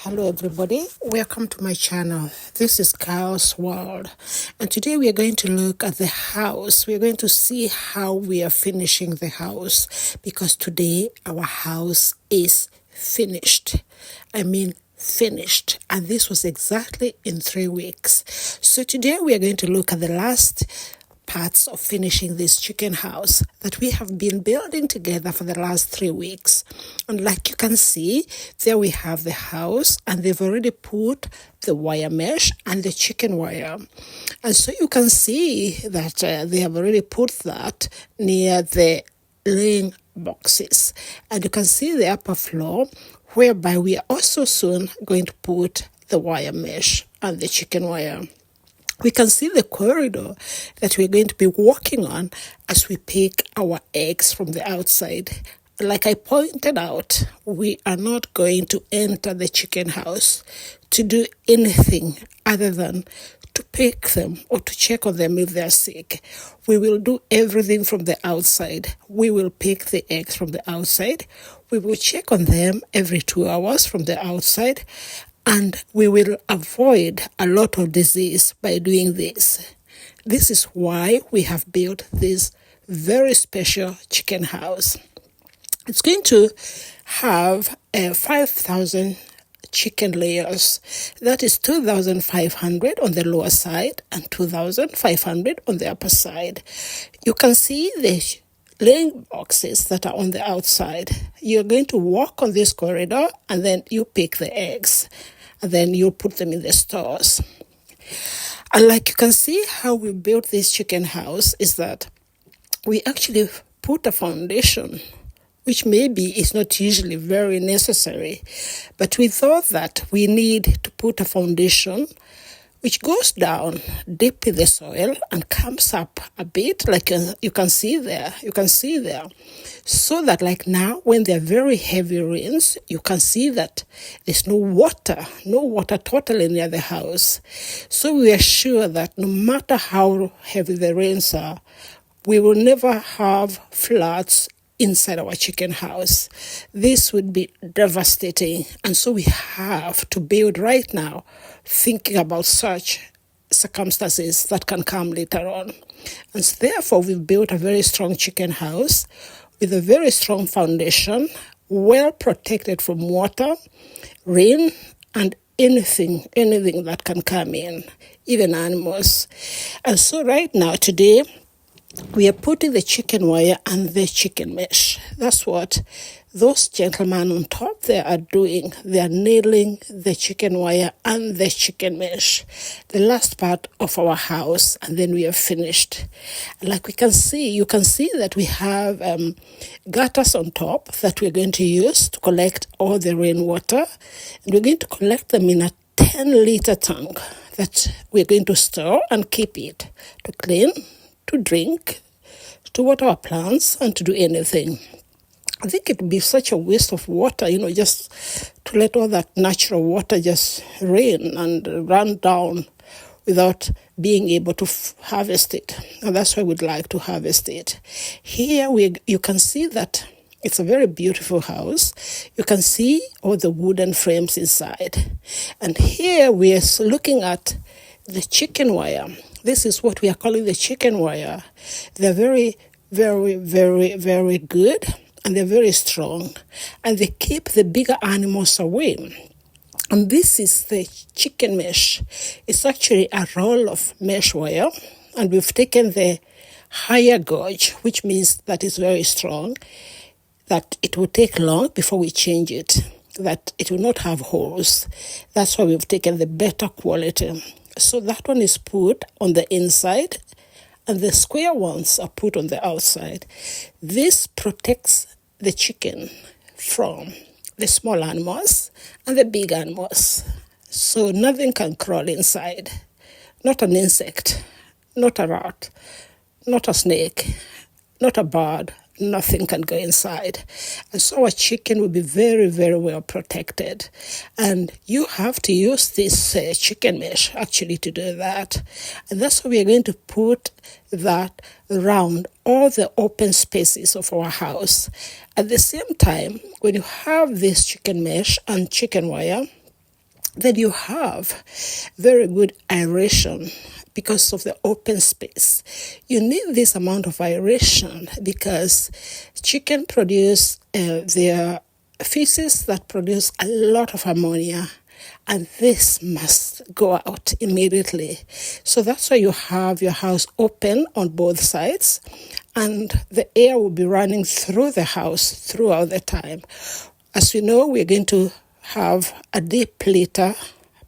Hello everybody, welcome to my channel. This is Kyle's World, and today we are going to look at the house. We are going to see how we are finishing the house, because today our house is finished. Finished, and this was exactly in 3 weeks. So today we are going to look at the last parts of finishing this chicken house that we have been building together for the last 3 weeks. And like you can see, there we have the house, and they've already put the wire mesh and the chicken wire. And so you can see that they have already put that near the laying boxes. And you can see the upper floor, whereby we are also soon going to put the wire mesh and the chicken wire. We can see the corridor that we're going to be walking on as we pick our eggs from the outside. Like I pointed out, we are not going to enter the chicken house to do anything other than to pick them or to check on them if they're sick. We will do everything from the outside. We will pick the eggs from the outside. We will check on them every 2 hours from the outside. And we will avoid a lot of disease by doing this. This is why we have built this very special chicken house. It's going to have 5,000 chicken layers. That is 2,500 on the lower side and 2,500 on the upper side. You can see the laying boxes that are on the outside. You're going to walk on this corridor, and then you pick the eggs, and then you put them in the stores. And like you can see, how we built this chicken house is that we actually put a foundation, which maybe is not usually very necessary, but we thought that we need to put a foundation which goes down deep in the soil and comes up a bit, like you can see there, so that like now, when there are very heavy rains, you can see that there's no water totally near the house. So we are sure that no matter how heavy the rains are, we will never have floods inside our chicken house. This would be devastating, and so we have to build right now, thinking about such circumstances that can come later on. And so therefore, we've built a very strong chicken house with a very strong foundation, well protected from water, rain, and anything that can come in, even animals. And so right now, today, we are putting the chicken wire and the chicken mesh. That's what those gentlemen on top there are doing. They are nailing the chicken wire and the chicken mesh, the last part of our house, and then we are finished. Like you can see that we have gutters on top that we're going to use to collect all the rainwater, and we're going to collect them in a 10-liter tank that we're going to store and keep it to clean, to drink, to water our plants, and to do anything. I think it would be such a waste of water, just to let all that natural water just rain and run down without being able to harvest it. And that's why we'd like to harvest it. Here you can see that it's a very beautiful house. You can see all the wooden frames inside. And here we are looking at the chicken wire. This is what we are calling the chicken wire. They're very, very, very, very good, and they're very strong, and they keep the bigger animals away. And this is the chicken mesh. It's actually a roll of mesh wire, and we've taken the higher gauge, which means that it's very strong, that it will take long before we change it, that it will not have holes. That's why we've taken the better quality. So that one is put on the inside, and the square ones are put on the outside. This protects the chicken from the small animals and the big animals. So nothing can crawl inside. Not an insect, not a rat, not a snake, not a bird. Nothing can go inside. And so our chicken will be very, very well protected. And you have to use this chicken mesh actually to do that. And that's why we are going to put that around all the open spaces of our house. At the same time, when you have this chicken mesh and chicken wire, Then you have very good aeration because of the open space. You need this amount of aeration because chicken produce their feces that produce a lot of ammonia, and this must go out immediately. So that's why you have your house open on both sides, and the air will be running through the house throughout the time. As we know, we're going to have a deep litter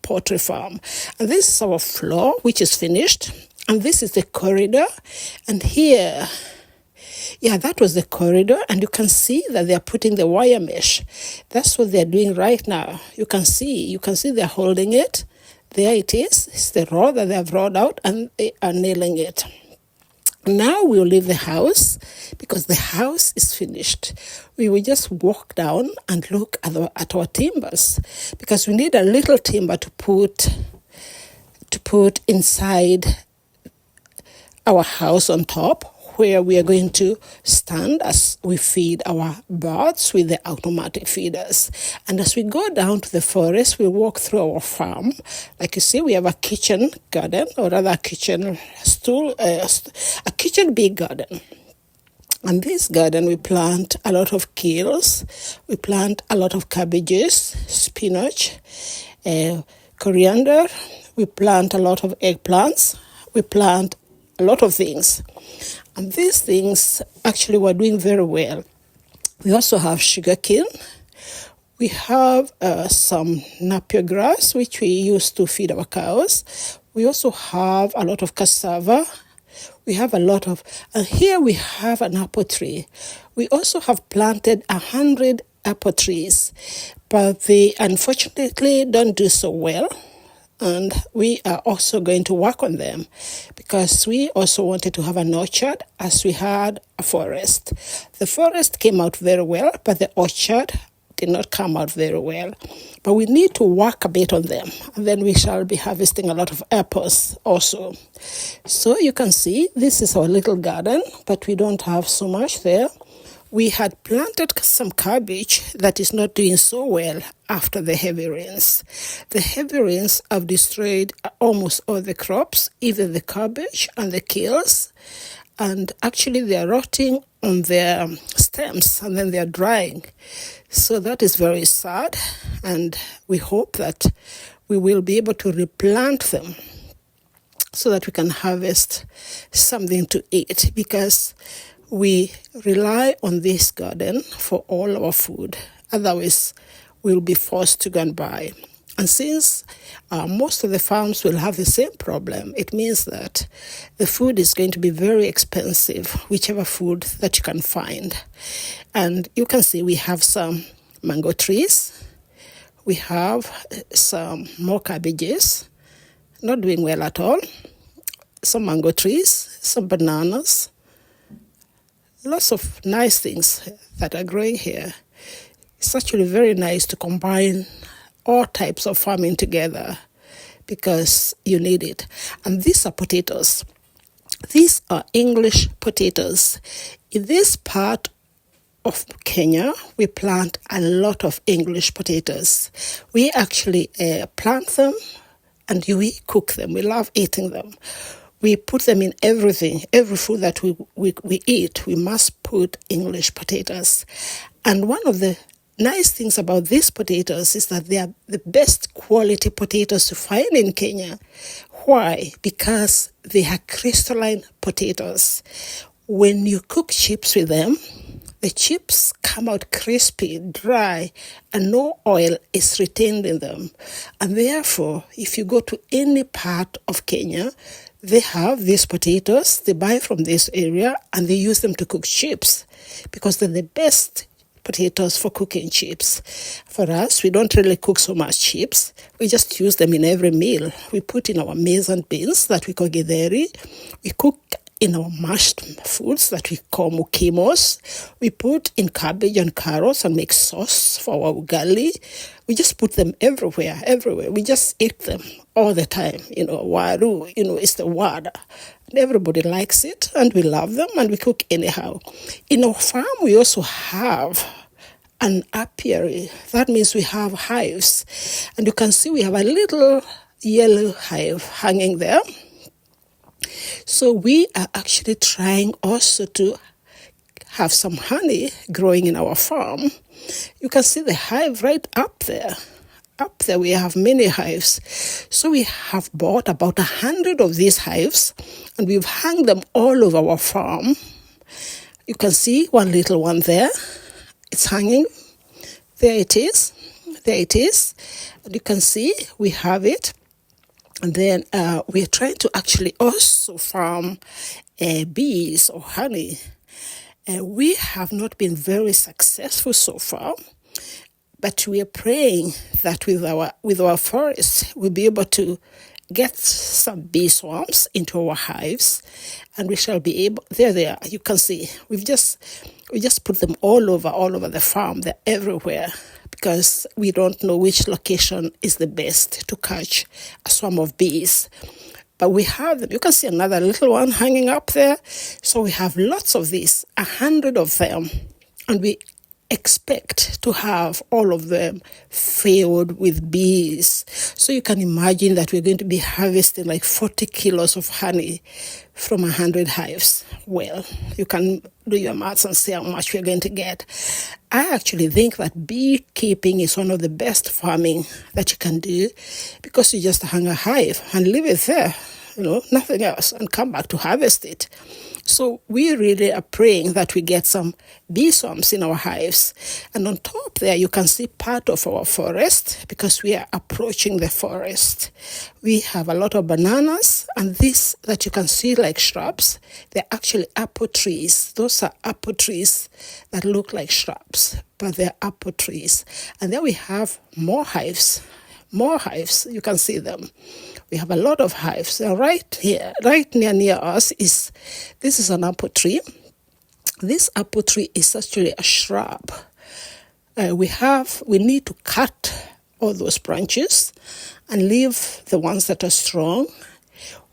poultry farm. And this is our floor, which is finished. And this is the corridor. And here, that was the corridor. And you can see that they're putting the wire mesh. That's what they're doing right now. You can see they're holding it. There it is. It's the rod that they have rolled out, and they are nailing it. Now we'll leave the house because the house is finished. We will just walk down and look at our timbers because we need a little timber to put inside our house on top, where we are going to stand as we feed our birds with the automatic feeders. And as we go down to the forest, we walk through our farm. Like you see, we have a kitchen garden, or rather a kitchen big garden. And this garden, we plant a lot of kales, we plant a lot of cabbages, spinach, coriander, we plant a lot of eggplants, we plant a lot of things. And these things actually were doing very well. We also have sugarcane. We have some napier grass, which we use to feed our cows. We also have a lot of cassava. We have a lot of, and here we have an apple tree. We also have planted 100 apple trees, but they unfortunately don't do so well. And we are also going to work on them because we also wanted to have an orchard as we had a forest. The forest came out very well, but the orchard did not come out very well. But we need to work a bit on them, and then we shall be harvesting a lot of apples also. So you can see this is our little garden, but we don't have so much there. We had planted some cabbage that is not doing so well after the heavy rains. The heavy rains have destroyed almost all the crops, even the cabbage and the kales. And actually they are rotting on their stems and then they are drying. So that is very sad. And we hope that we will be able to replant them so that we can harvest something to eat, because we rely on this garden for all our food. Otherwise, we'll be forced to go and buy. And since most of the farms will have the same problem, it means that the food is going to be very expensive, whichever food that you can find. And you can see we have some mango trees. We have some more cabbages, not doing well at all. Some mango trees, some bananas. Lots of nice things that are growing here. It's actually very nice to combine all types of farming together because you need it. And these are potatoes. These are English potatoes. In this part of Kenya, we plant a lot of English potatoes. We actually plant them and we cook them. We love eating them. We put them in everything, every food that we eat, we must put English potatoes. And one of the nice things about these potatoes is that they are the best quality potatoes to find in Kenya. Why? Because they are crystalline potatoes. When you cook chips with them, the chips come out crispy, dry, and no oil is retained in them. And therefore, if you go to any part of Kenya, they have these potatoes, they buy from this area, and they use them to cook chips because they're the best potatoes for cooking chips. For us, we don't really cook so much chips. We just use them in every meal. We put in our maize and beans that we call githeri. We cook in our mashed foods that we call mukimos. We put in cabbage and carrots and make sauce for our ugali. We just put them everywhere. We just eat them all the time. Waru, it's the word. And everybody likes it and we love them and we cook anyhow. In our farm, we also have an apiary. That means we have hives. And you can see we have a little yellow hive hanging there. So we are actually trying also to have some honey growing in our farm. You can see the hive right up there. Up there we have many hives. So we have bought about 100 of these hives and we've hung them all over our farm. You can see one little one there. It's hanging. There it is. There it is. And you can see we have it. And then we're trying to actually also farm bees or honey. We have not been very successful so far, but we are praying that with our forest, we'll be able to get some bee swarms into our hives, and we shall be able. There they are. You can see we just put them all over the farm. They're everywhere because we don't know which location is the best to catch a swarm of bees. But we have them. You can see another little one hanging up there. So we have lots of these, 100 of them. And we expect to have all of them filled with bees. So you can imagine that we're going to be harvesting like 40 kilos of honey from 100 hives. Well, you can do your maths and see how much we're going to get. I actually think that beekeeping is one of the best farming that you can do because you just hang a hive and leave it there, nothing else, and come back to harvest it. So we really are praying that we get some bee swarms in our hives. And on top there, you can see part of our forest because we are approaching the forest. We have a lot of bananas, and this that you can see like shrubs, they're actually apple trees. Those are apple trees that look like shrubs, but they're apple trees. And then we have more hives. You can see them. We have a lot of hives. Right here, right near us this is an apple tree. This apple tree is actually a shrub. We need to cut all those branches and leave the ones that are strong.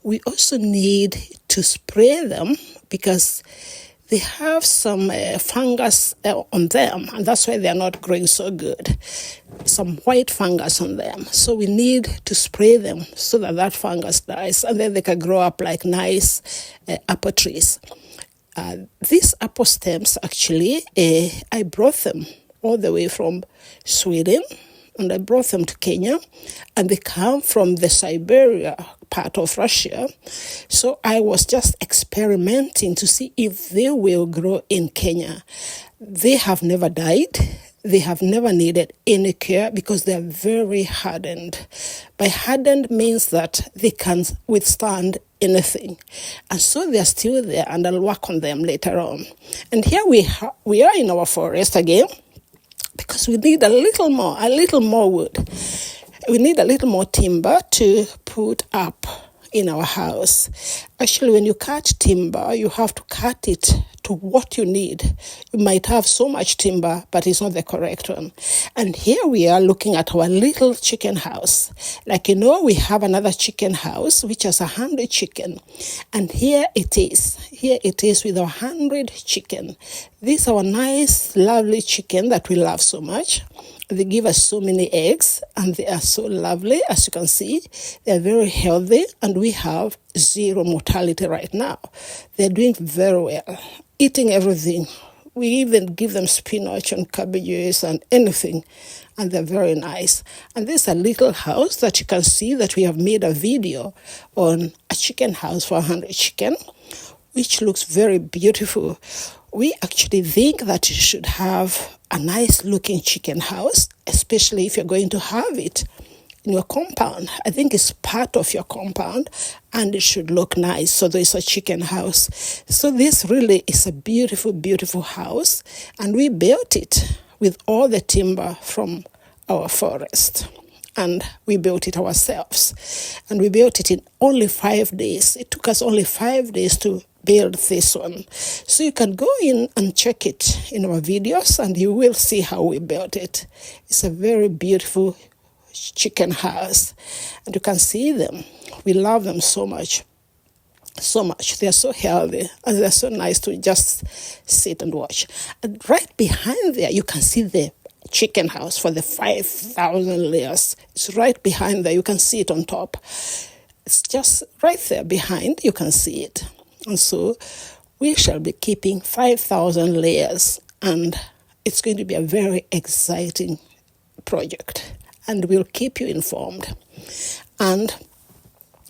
We also need to spray them because they have some fungus on them, and that's why they're not growing so good. Some white fungus on them. So we need to spray them so that fungus dies, and then they can grow up like nice apple trees. These apple stems, actually, I brought them all the way from Sweden, and I brought them to Kenya, and they come from the Siberia part of Russia. So I was just experimenting to see if they will grow in Kenya. They have never died. They have never needed any care because they are very hardened. By hardened means that they can withstand anything. And so they are still there, and I'll work on them later on. And here we are in our forest again because we need a little more wood. We need a little more timber to put up in our house. Actually, when you cut timber, you have to cut it to what you need. You might have so much timber, but it's not the correct one. And here we are looking at our little chicken house. Like, we have another chicken house, which has 100 chicken. And here it is. Here it is with 100 chicken. These are our nice, lovely chicken that we love so much. They give us so many eggs, and they are so lovely. As you can see, they are very healthy, and we have zero mortality right now. They're doing very well, eating everything. We even give them spinach and cabbages and anything, and they're very nice. And there's a little house that you can see that we have made a video on, a chicken house for 100 chicken, which looks very beautiful. We actually think that you should have a nice looking chicken house, especially if you're going to have it in your compound. I think it's part of your compound and it should look nice. So there's a chicken house. So this really is a beautiful, beautiful house, and we built it with all the timber from our forest. And we built it ourselves. And we built it in only 5 days. It took us only 5 days to build this one. So you can go in and check it in our videos, and you will see how we built it. It's a very beautiful chicken house, and you can see them. We love them so much. so much. They're so healthy and they're so nice to just sit and watch. And right behind there, you can see the chicken house for the 5,000 layers. It's right behind there. You can see it on top. It's just right there behind. You can see it. And so we shall be keeping 5,000 layers, and it's going to be a very exciting project, and we'll keep you informed. And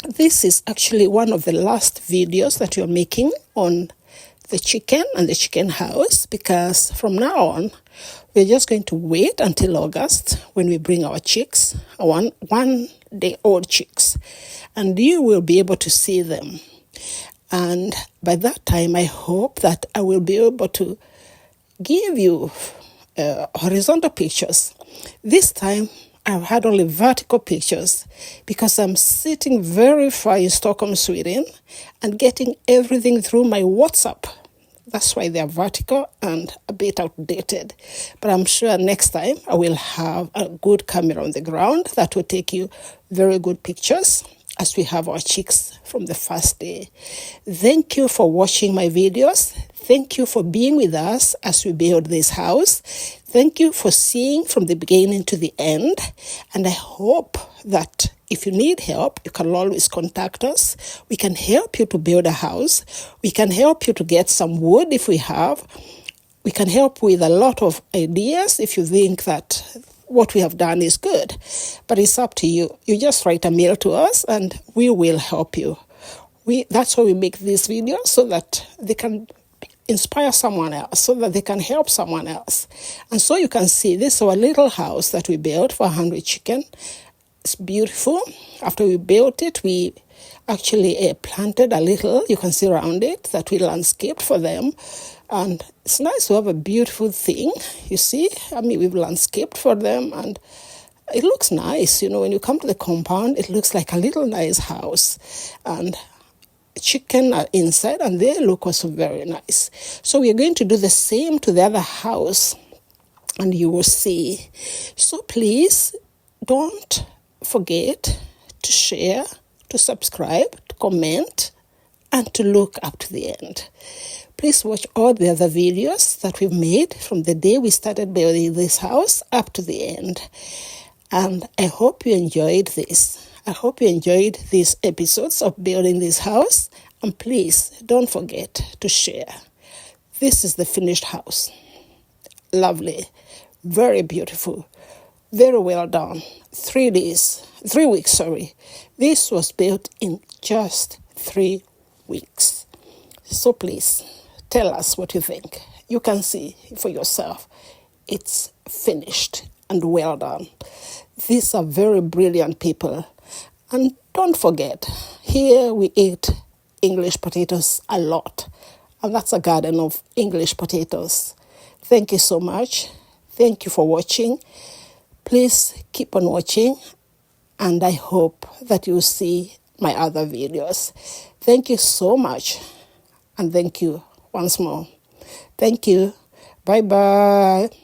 this is actually one of the last videos that we're making on the chicken and the chicken house, because from now on, we're just going to wait until August when we bring our chicks, one day old chicks, and you will be able to see them. And by that time, I hope that I will be able to give you horizontal pictures. This time, I've had only vertical pictures because I'm sitting very far in Stockholm, Sweden, and getting everything through my WhatsApp. That's why they're vertical and a bit outdated. But I'm sure next time I will have a good camera on the ground that will take you very good pictures as we have our chicks from the first day. Thank you for watching my videos. Thank you for being with us as we build this house. Thank you for seeing from the beginning to the end. And I hope that if you need help, you can always contact us. We can help you to build a house. We can help you to get some wood if we have. We can help with a lot of ideas if you think that what we have done is good. But it's up to you. You just write a mail to us and we will help you. That's why we make these videos, so that they can inspire someone else, so that they can help someone else. And so you can see this is our little house that we built for 100 chicken. It's beautiful. After we built it, we actually planted a little, you can see around it, that we landscaped for them. And it's nice to have a beautiful thing, you see. I mean, we've landscaped for them, and it looks nice. You know, when you come to the compound, it looks like a little nice house. And chicken are inside, and they look also very nice. So we're going to do the same to the other house, and you will see. So please don't forget to share, to subscribe, to comment, and to look up to the end. Please watch all the other videos that we've made from the day we started building this house up to the end. And I hope you enjoyed this. I hope you enjoyed these episodes of building this house. And please don't forget to share. This is the finished house. Lovely. Very beautiful. Very well done. 3 weeks. This was built in just 3 weeks. So please tell us what you think. You can see for yourself. It's finished and well done. These are very brilliant people. And don't forget, here we eat English potatoes a lot. And that's a garden of English potatoes. Thank you so much. Thank you for watching. Please keep on watching. And I hope that you see my other videos. Thank you so much. And thank you once more. Thank you. Bye-bye.